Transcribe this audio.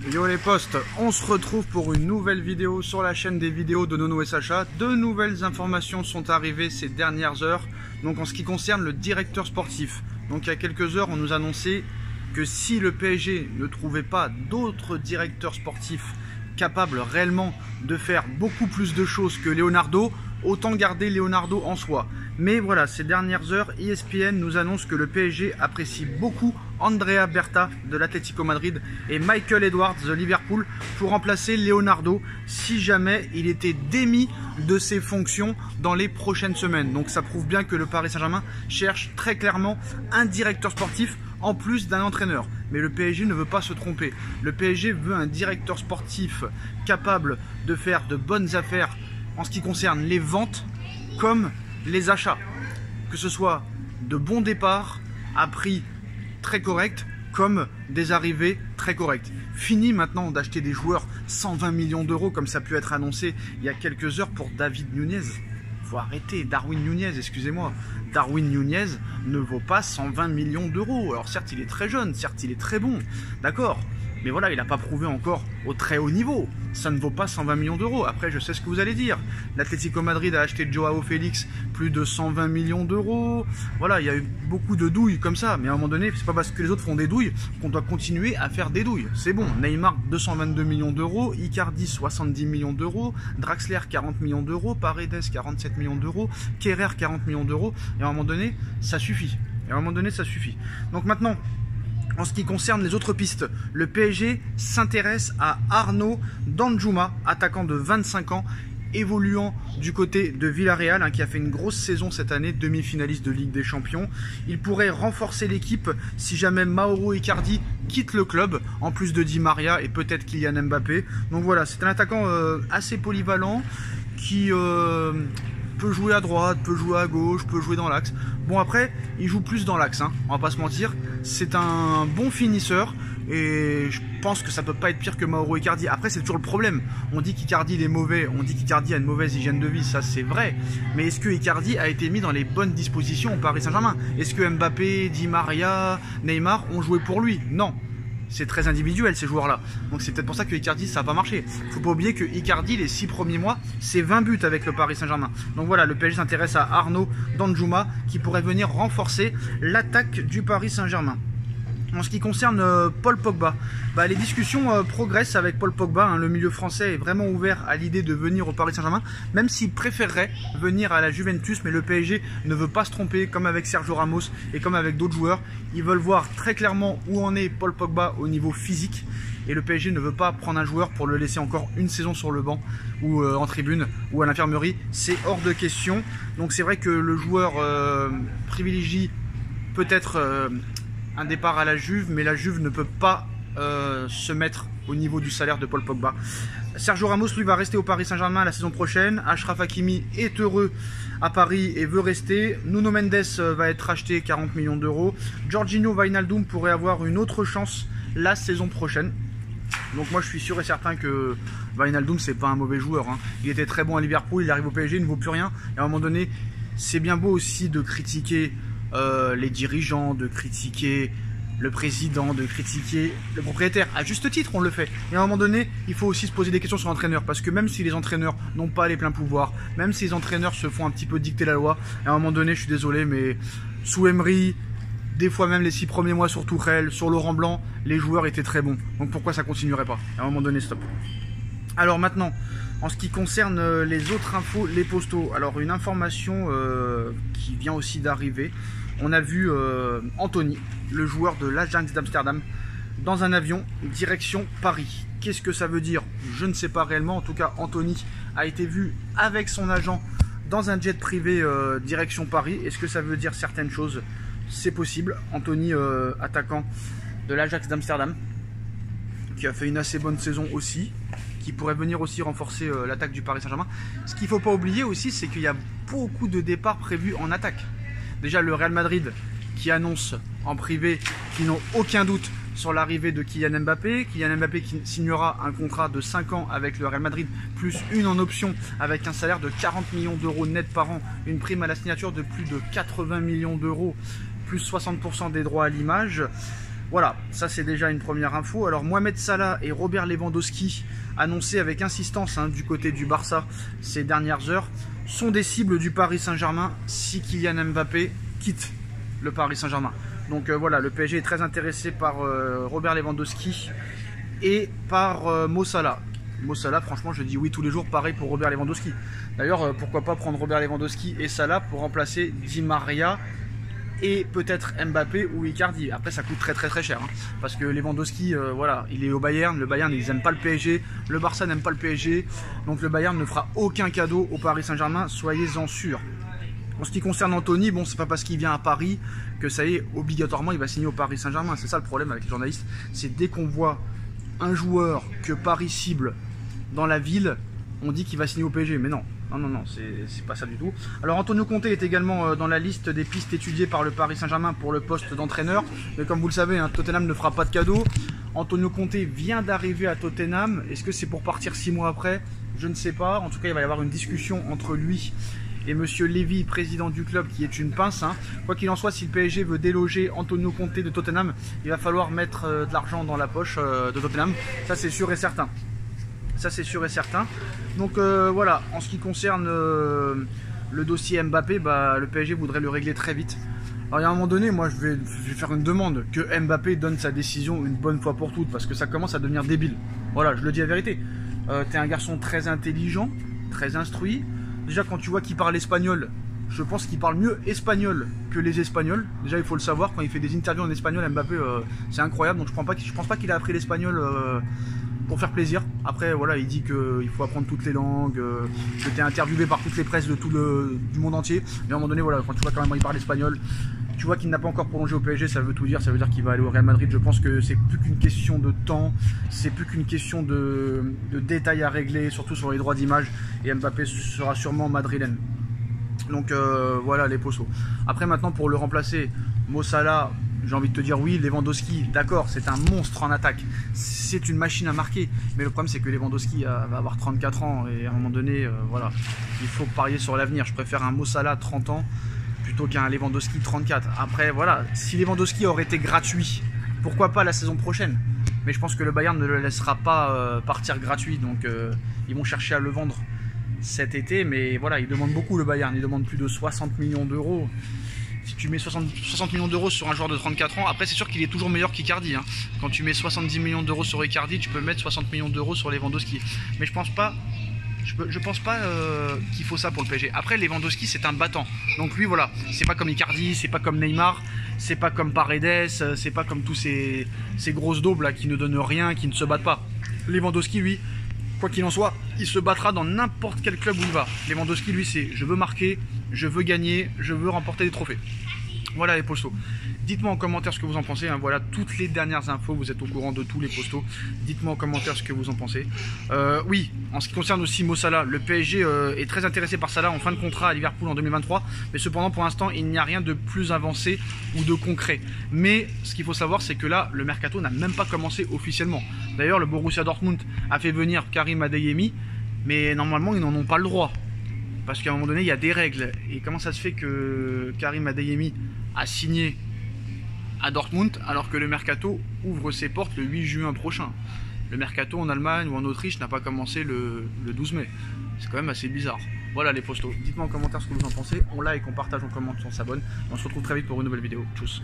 Yo les postes, on se retrouve pour une nouvelle vidéo sur la chaîne des vidéos de Nono et Sacha. De nouvelles informations sont arrivées ces dernières heures. Donc en ce qui concerne le directeur sportif. Donc il y a quelques heures, on nous annonçait que si le PSG ne trouvait pas d'autres directeurs sportifs capables réellement de faire beaucoup plus de choses que Leonardo, autant garder Leonardo en soi. Mais voilà, ces dernières heures, ESPN nous annonce que le PSG apprécie beaucoup Andrea Berta de l'Atlético Madrid et Michael Edwards de Liverpool pour remplacer Leonardo si jamais il était démis de ses fonctions dans les prochaines semaines. Donc ça prouve bien que le Paris Saint-Germain cherche très clairement un directeur sportif en plus d'un entraîneur. Mais le PSG ne veut pas se tromper. Le PSG veut un directeur sportif capable de faire de bonnes affaires en ce qui concerne les ventes comme les achats. Que ce soit de bons départs à prix très correct comme des arrivées très correctes. Fini maintenant d'acheter des joueurs 120 millions d'euros comme ça a pu être annoncé il y a quelques heures pour David Nunez. Faut arrêter, Darwin Nunez, excusez-moi. Darwin Nunez ne vaut pas 120 millions d'euros. Alors certes il est très jeune, certes il est très bon, d'accord. Mais voilà, il n'a pas prouvé encore au très haut niveau. Ça ne vaut pas 120 millions d'euros. Après, je sais ce que vous allez dire. L'Atlético Madrid a acheté Joao Félix plus de 120 millions d'euros. Voilà, il y a eu beaucoup de douilles comme ça. Mais à un moment donné, c'est pas parce que les autres font des douilles qu'on doit continuer à faire des douilles. C'est bon. Neymar, 222 millions d'euros. Icardi, 70 millions d'euros. Draxler, 40 millions d'euros. Paredes, 47 millions d'euros. Kerrer, 40 millions d'euros. Et à un moment donné, ça suffit. Donc maintenant, en ce qui concerne les autres pistes, le PSG s'intéresse à Arnaud Danjuma, attaquant de 25 ans, évoluant du côté de Villarreal, qui a fait une grosse saison cette année, demi-finaliste de Ligue des Champions. Il pourrait renforcer l'équipe si jamais Mauro Icardi quitte le club, en plus de Di Maria et peut-être Kylian Mbappé. Donc voilà, c'est un attaquant assez polyvalent qui peut jouer à droite, peut jouer à gauche, peut jouer dans l'axe. Bon après, il joue plus dans l'axe, on va pas se mentir. C'est un bon finisseur et je pense que ça peut pas être pire que Mauro Icardi. Après c'est toujours le problème, on dit qu'Icardi il est mauvais, on dit qu'Icardi a une mauvaise hygiène de vie, ça c'est vrai. Mais est-ce que Icardi a été mis dans les bonnes dispositions au Paris Saint-Germain? Est-ce que Mbappé, Di Maria, Neymar ont joué pour lui? Non. C'est très individuel ces joueurs-là. Donc c'est peut-être pour ça que Icardi ça n'a pas marché. Faut pas oublier que Icardi les 6 premiers mois, c'est 20 buts avec le Paris Saint-Germain. Donc voilà, le PSG s'intéresse à Arnaud Danjuma qui pourrait venir renforcer l'attaque du Paris Saint-Germain. En ce qui concerne Paul Pogba, les discussions progressent avec Paul Pogba. Le milieu français est vraiment ouvert à l'idée de venir au Paris Saint-Germain, même s'il préférerait venir à la Juventus, mais le PSG ne veut pas se tromper, comme avec Sergio Ramos et comme avec d'autres joueurs. Ils veulent voir très clairement où en est Paul Pogba au niveau physique, et le PSG ne veut pas prendre un joueur pour le laisser encore une saison sur le banc, ou en tribune, ou à l'infirmerie. C'est hors de question. Donc c'est vrai que le joueur privilégie peut-être un départ à la Juve, mais la Juve ne peut pas se mettre au niveau du salaire de Paul Pogba. Sergio Ramos, lui, va rester au Paris Saint-Germain la saison prochaine. Achraf Hakimi est heureux à Paris et veut rester. Nuno Mendes va être racheté 40 millions d'euros. Jorginho Wijnaldum pourrait avoir une autre chance la saison prochaine. Donc moi je suis sûr et certain que Wijnaldum c'est pas un mauvais joueur. Il était très bon à Liverpool, il arrive au PSG, il ne vaut plus rien. Et à un moment donné, c'est bien beau aussi de critiquer les dirigeants, de critiquer le président, de critiquer le propriétaire. À juste titre, on le fait. Et à un moment donné, il faut aussi se poser des questions sur l'entraîneur. Parce que même si les entraîneurs n'ont pas les pleins pouvoirs, même si les entraîneurs se font un petit peu dicter la loi, à un moment donné, je suis désolé, mais sous Emery, des fois même les 6 premiers mois sur Tourelle, sur Laurent Blanc, les joueurs étaient très bons. Donc pourquoi ça continuerait pas? À un moment donné, stop. Alors maintenant, en ce qui concerne les autres infos, les postaux. Alors une information qui vient aussi d'arriver. On a vu Anthony, le joueur de l'Ajax d'Amsterdam, dans un avion direction Paris. Qu'est-ce que ça veut dire? Je ne sais pas réellement. En tout cas, Anthony a été vu avec son agent dans un jet privé direction Paris. Est-ce que ça veut dire certaines choses? C'est possible. Anthony, attaquant de l'Ajax d'Amsterdam, qui a fait une assez bonne saison aussi, qui pourrait venir aussi renforcer l'attaque du Paris Saint-Germain. Ce qu'il ne faut pas oublier aussi, c'est qu'il y a beaucoup de départs prévus en attaque. Déjà le Real Madrid qui annonce en privé qu'ils n'ont aucun doute sur l'arrivée de Kylian Mbappé. Kylian Mbappé qui signera un contrat de 5 ans avec le Real Madrid, plus une en option avec un salaire de 40 millions d'euros net par an, une prime à la signature de plus de 80 millions d'euros, plus 60% des droits à l'image. Voilà, ça c'est déjà une première info. Alors Mohamed Salah et Robert Lewandowski, annoncés avec insistance du côté du Barça ces dernières heures, sont des cibles du Paris Saint-Germain si Kylian Mbappé quitte le Paris Saint-Germain. Donc voilà, le PSG est très intéressé par Robert Lewandowski et par Mo Salah. Mo Salah, franchement, je dis oui tous les jours, pareil pour Robert Lewandowski. D'ailleurs, pourquoi pas prendre Robert Lewandowski et Salah pour remplacer Di Maria et peut-être Mbappé ou Icardi. Après, ça coûte très cher, parce que Lewandowski, voilà, il est au Bayern. Le Bayern, ils n'aiment pas le PSG. Le Barça n'aime pas le PSG. Donc le Bayern ne fera aucun cadeau au Paris Saint-Germain, soyez-en sûrs. En ce qui concerne Anthony, bon, c'est pas parce qu'il vient à Paris que ça y est, obligatoirement, il va signer au Paris Saint-Germain. C'est ça le problème avec les journalistes. C'est dès qu'on voit un joueur que Paris cible dans la ville, on dit qu'il va signer au PSG. Mais non, c'est pas ça du tout. Alors Antonio Conte est également dans la liste des pistes étudiées par le Paris Saint-Germain pour le poste d'entraîneur. Mais comme vous le savez, Tottenham ne fera pas de cadeau. Antonio Conte vient d'arriver à Tottenham. Est-ce que c'est pour partir 6 mois après? Je ne sais pas. En tout cas, il va y avoir une discussion entre lui et Monsieur Lévy, président du club, qui est une pince. Quoi qu'il en soit, si le PSG veut déloger Antonio Conte de Tottenham, il va falloir mettre de l'argent dans la poche de Tottenham. Ça, c'est sûr et certain. Ça, c'est sûr et certain. Donc voilà, en ce qui concerne le dossier Mbappé, le PSG voudrait le régler très vite. Alors, il y a un moment donné, moi, je vais faire une demande que Mbappé donne sa décision une bonne fois pour toutes, parce que ça commence à devenir débile. Voilà, je le dis la vérité. T'es un garçon très intelligent, très instruit. Déjà, quand tu vois qu'il parle espagnol, je pense qu'il parle mieux espagnol que les Espagnols. Déjà, il faut le savoir, quand il fait des interviews en espagnol, Mbappé, c'est incroyable. Donc, je pense pas qu'il a appris l'espagnol pour faire plaisir. Après, voilà, il dit qu'il faut apprendre toutes les langues, que tu es interviewé par toutes les presses de du monde entier. Mais à un moment donné, voilà, quand tu vois quand même il parle espagnol, tu vois qu'il n'a pas encore prolongé au PSG, ça veut tout dire. Ça veut dire qu'il va aller au Real Madrid. Je pense que c'est plus qu'une question de temps, c'est plus qu'une question de détails à régler, surtout sur les droits d'image. Et Mbappé sera sûrement madrilène. Donc voilà les poceaux. Après, maintenant, pour le remplacer, Mo Salah, j'ai envie de te dire oui. Lewandowski, d'accord, c'est un monstre en attaque, c'est une machine à marquer, mais le problème c'est que Lewandowski va avoir 34 ans et à un moment donné, voilà, il faut parier sur l'avenir. Je préfère un Mo Salah 30 ans plutôt qu'un Lewandowski 34. Après voilà, si Lewandowski aurait été gratuit, pourquoi pas la saison prochaine, mais je pense que le Bayern ne le laissera pas partir gratuit, donc ils vont chercher à le vendre cet été. Mais voilà, il demande beaucoup, le Bayern, il demande plus de 60 millions d'euros. Si tu mets 60 millions d'euros sur un joueur de 34 ans, après c'est sûr qu'il est toujours meilleur qu'Icardi. Quand tu mets 70 millions d'euros sur Icardi, tu peux mettre 60 millions d'euros sur Lewandowski. Mais je pense pas qu'il faut ça pour le PSG. Après, Lewandowski, c'est un battant. Donc lui, voilà, c'est pas comme Icardi, c'est pas comme Neymar, c'est pas comme Paredes, c'est pas comme tous ces grosses daubes là qui ne donnent rien, qui ne se battent pas. Lewandowski, lui, quoi qu'il en soit, il se battra dans n'importe quel club où il va. Lewandowski, lui, c'est je veux marquer, je veux gagner, je veux remporter des trophées. Voilà les postos. Dites-moi en commentaire ce que vous en pensez. Voilà toutes les dernières infos. Vous êtes au courant de tous les postos. Dites-moi en commentaire ce que vous en pensez. Oui, en ce qui concerne aussi Mo Salah, le PSG est très intéressé par Salah en fin de contrat à Liverpool en 2023. Mais cependant, pour l'instant, il n'y a rien de plus avancé ou de concret. Mais ce qu'il faut savoir, c'est que là, le mercato n'a même pas commencé officiellement. D'ailleurs, le Borussia Dortmund a fait venir Karim Adeyemi, mais normalement, ils n'en ont pas le droit. Parce qu'à un moment donné, il y a des règles. Et comment ça se fait que Karim Adeyemi a signé à Dortmund alors que le mercato ouvre ses portes le 8 juin prochain? Le mercato en Allemagne ou en Autriche n'a pas commencé le 12 mai. C'est quand même assez bizarre. Voilà les postos. Dites-moi en commentaire ce que vous en pensez. On like, on partage, on commente, on s'abonne. On se retrouve très vite pour une nouvelle vidéo. Tchuss.